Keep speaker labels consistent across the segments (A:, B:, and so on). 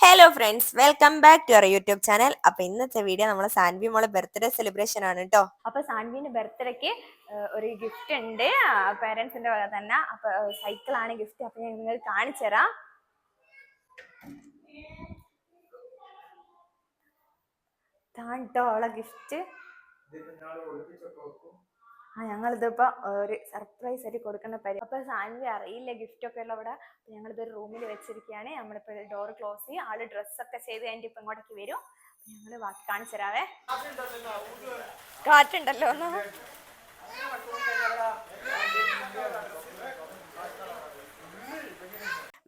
A: Hello friends, welcome back to our YouTube channel. അപ്പൊ ഇന്നത്തെ video നമ്മളെ സാൻവി മോളെ ബർത്ത്ഡേ സെലിബ്രേഷൻ ആണ് കേട്ടോ.
B: അപ്പൊ സാൻവിന്റെ ബർത്ത്ഡേക്ക് ഒരു ഗിഫ്റ്റ് ഉണ്ട് പേരൻസിന്റെ വക തന്നെ. അപ്പൊ സൈക്കിളാണ് ഗിഫ്റ്റ്. അപ്പൊ ഞാൻ നിങ്ങൾ കാണിച്ചു തരാം. ഓളെ ഗിഫ്റ്റ് ഞങ്ങളിതിപ്പോ ഒരു സർപ്രൈസ് ആയിട്ട് കൊടുക്കുന്ന പരി. അപ്പൊ സാൻവി അറിയില്ല ഗിഫ്റ്റ് ഒക്കെ ഉള്ള അവിടെ. ഞങ്ങളിതൊരു റൂമിൽ വെച്ചിരിക്കുകയാണ്. നമ്മളിപ്പോ ഡോർ ക്ലോസ് ചെയ്യും. ആള് ഡ്രസ്സൊക്കെ ചെയ്ത് കഴിഞ്ഞിട്ട് ഇപ്പൊ ഇങ്ങോട്ടേക്ക് വരും. ഞങ്ങള് കാണിച്ചു തരാവേ. കാറ്റുണ്ടല്ലോ ഒന്ന്.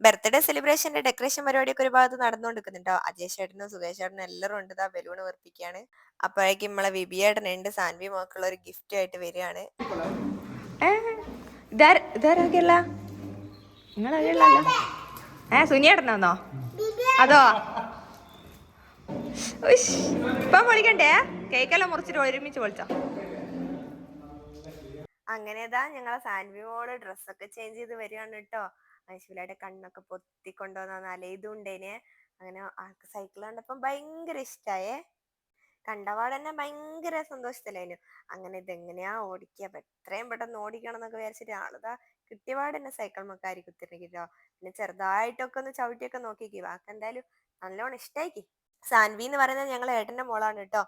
A: ബർത്ത്ഡേ സെലിബ്രേഷന്റെ ഡെക്കറേഷൻ പരിപാടിയൊക്കെ ഒരു ഭാഗത്ത് നടന്നുകൊണ്ടിരിക്കുന്നുണ്ടോ. അജയ് ചേട്ടനും സുഖേഷ് ചേട്ടനും എല്ലാവരും ഉണ്ട്. ബലൂൺ വെറുപ്പിക്കുകയാണ്. അപ്പോഴേക്കും നമ്മളെ വിബിയേട്ടനുണ്ട് സാൻവി മോക്കുള്ള ഒരു ഗിഫ്റ്റ് ആയിട്ട് വരികയാണ്.
B: സുനിയേട്ടനാന്നോ അതോ? ഇപ്പം പൊളിക്കണ്ടേ? കേക്കെല്ലാം മുറിച്ചിട്ട് ഒരുമിച്ച് പൊളിച്ചോ.
A: അങ്ങനെതാ ഞങ്ങളെ സാൻവി മോള് ഡ്രസ്സൊക്കെ ചേഞ്ച് ചെയ്ത് വരികയാണ് കേട്ടോ. ഐശ്വര്യയുടെ കണ്ണൊക്കെ പൊത്തിക്കൊണ്ടുവന്ന അലയിതുണ്ടേനെ. അങ്ങനെ ആൾക്ക് സൈക്കിൾ കണ്ടപ്പം ഭയങ്കര ഇഷ്ടായേ. കണ്ടപാട് തന്നെ ഭയങ്കര സന്തോഷത്തിലായിരുന്നു. അങ്ങനെ ഇതെങ്ങനെയാ ഓടിക്കുക, എത്രയും പെട്ടെന്ന് ഓടിക്കണം എന്നൊക്കെ വിചാരിച്ചിട്ട് ആളിതാ കിട്ടിയപാട് തന്നെ സൈക്കിൾ മക്കാരി കുത്തിരിക്കട്ടോ. പിന്നെ ചെറുതായിട്ടൊക്കെ ഒന്ന് ചവിട്ടിയൊക്കെ നോക്കിക്കി. വാക്ക് എന്തായാലും നല്ലോണം ഇഷ്ടായിക്കി. സാൻവി എന്ന് പറയുന്നത് ഞങ്ങൾ ഏട്ടന്റെ മോളാണ് കേട്ടോ.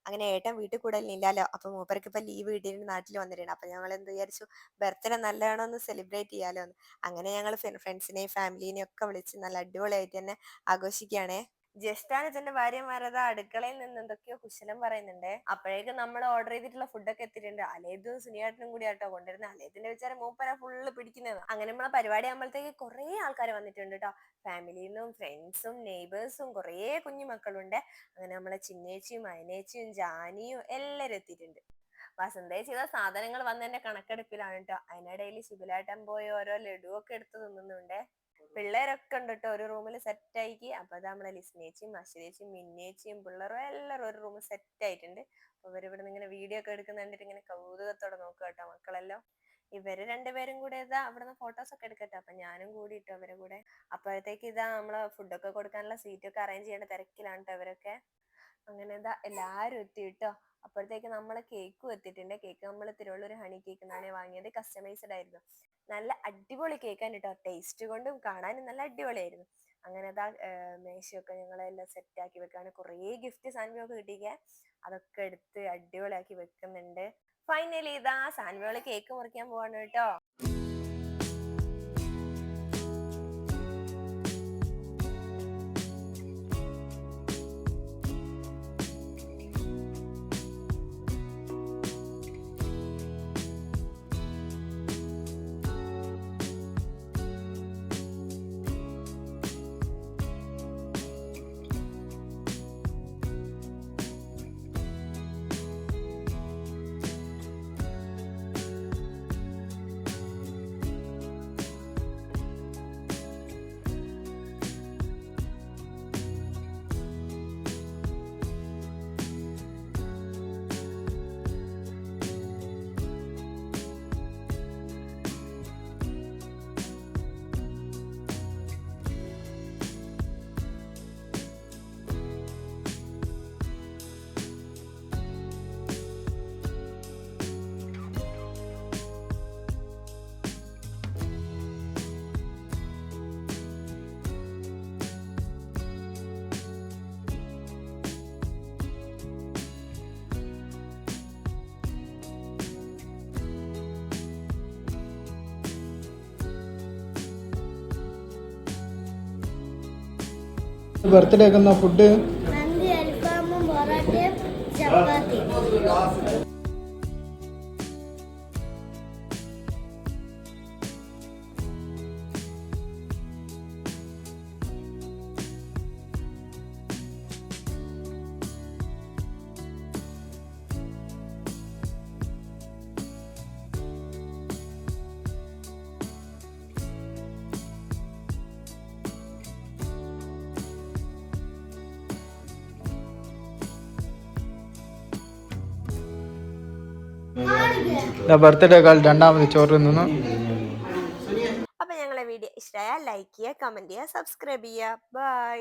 A: അങ്ങനെ ഏട്ടൻ വീട്ടിൽ കൂടലില്ലാലോ. അപ്പൊ മൂപ്പർക്ക് ഇപ്പൊ ലീവ് കിട്ടിയിട്ട് നാട്ടിൽ വന്നിട്ടുണ്ട്. അപ്പൊ ഞങ്ങൾ എന്ത് വിചാരിച്ചു, ബർത്ത്ഡേ നല്ലതാണോ ഒന്ന് സെലിബ്രേറ്റ് ചെയ്യാലോ എന്ന്. അങ്ങനെ ഞങ്ങൾ ഫ്രണ്ട്സിനെയും ഫാമിലിനെയും ഒക്കെ വിളിച്ച് നല്ല അടിപൊളിയായിട്ട് തന്നെ ആഘോഷിക്കുകയാണേ. ജസ്റ്റാണ് ഇതിന്റെ ഭാര്യമാരത് അടുക്കളയിൽ നിന്ന് എന്തൊക്കെയോ കുശലം പറയുന്നുണ്ട്. അപ്പോഴേക്കും നമ്മൾ ഓർഡർ ചെയ്തിട്ടുള്ള ഫുഡൊക്കെ എത്തിയിട്ടുണ്ട്. അലേതും സുനിയേട്ടനും കൂടി ആട്ടോ കൊണ്ടുവരുന്നത്. അലേതിന്റെ വിചാരം മൂപ്പര ഫുള്ള് പിടിക്കുന്നത്. അങ്ങനെ നമ്മളെ പരിപാടി ആകുമ്പോഴത്തേക്ക് കുറെ ആൾക്കാർ വന്നിട്ടുണ്ട് കേട്ടോ. ഫാമിലിന്നും ഫ്രണ്ട്സും നെയ്ബേഴ്സും കുറേ കുഞ്ഞു മക്കളുണ്ട്. അങ്ങനെ നമ്മളെ ചിന്നേച്ചിയും അയനേച്ചിയും ജാനിയും എല്ലാവരും എത്തിയിട്ടുണ്ട്. വസന്തയെ ചെയ്ത സാധനങ്ങൾ വന്നതിന്റെ കണക്കെടുപ്പിലാണ് കേട്ടോ. അതിനിടയിൽ ശിബിലാട്ടം പോയി ഓരോ ലഡുവൊക്കെ എടുത്ത് തിന്നുന്നുണ്ട്. പിള്ളേരൊക്കെ ഉണ്ട് കേട്ടോ ഒരു റൂമിൽ സെറ്റ് ആയിക്കി. അപ്പൊ അത് നമ്മളെ ലിസ്നേച്ചിയും അശ്വരേച്ചിയും മിന്നേച്ചിയും പിള്ളേരും എല്ലാവരും ഒരു റൂമിൽ സെറ്റ് ആയിട്ടുണ്ട്. അപ്പൊ ഇവരിവിടെ ഇങ്ങനെ വീഡിയോ ഒക്കെ എടുക്കുന്ന കണ്ടിട്ട് ഇങ്ങനെ കൗതുകത്തോടെ നോക്കുക കേട്ടോ മക്കളെല്ലാം. ഇവര് രണ്ടുപേരും കൂടെ ഇതാ അവിടുന്ന് ഫോട്ടോസ് ഒക്കെ എടുക്കട്ടെ. അപ്പൊ ഞാനും കൂടി ഇട്ടോ അവരെ കൂടെ. അപ്പോഴത്തേക്ക് ഇതാ നമ്മളെ ഫുഡൊക്കെ കൊടുക്കാനുള്ള സീറ്റൊക്കെ അറേഞ്ച് ചെയ്യേണ്ട തിരക്കിലാണ് കേട്ടോ ഇവരൊക്കെ. അങ്ങനെ ഇതാ എല്ലാരും എത്തി കേട്ടോ. അപ്പോഴത്തേക്ക് നമ്മള് കേക്കും എത്തിയിട്ടുണ്ട്. കേക്ക് നമ്മൾ തിരുവള്ളൂർ ഹണി കേക്ക് എന്നാണ് വാങ്ങിയത്. കസ്റ്റമൈസ്ഡ് ആയിരുന്നു. നല്ല അടിപൊളി കേക്കാണ് കേട്ടോ. ടേസ്റ്റ് കൊണ്ടും കാണാനും നല്ല അടിപൊളിയായിരുന്നു. അങ്ങനെ അതാ മേശയൊക്കെ ഞങ്ങളെല്ലാം സെറ്റ് ആക്കി വെക്കാണ്. കുറേ ഗിഫ്റ്റ് സാൻവിയൊക്കെ കിട്ടിക്കേ. അതൊക്കെ എടുത്ത് അടിപൊളിയാക്കി വെക്കുന്നുണ്ട്. ഫൈനലി ഇതാ സാൻവിയോള് കേക്ക് മുറിക്കാൻ പോവാണ് കേട്ടോ.
C: ബർത്ത്ഡേ ഒക്കെ ഫുഡ് ബർത്ത്ഡേ കാൾ രണ്ടാമത് ചോറ് തിന്നു.
A: അപ്പൊ ഞങ്ങളെ വീഡിയോ ഇഷ്ടമായ ലൈക്ക് ചെയ്യുക, കമന്റ് ചെയ്യുക, സബ്സ്ക്രൈബ് ചെയ്യുക. ബൈ.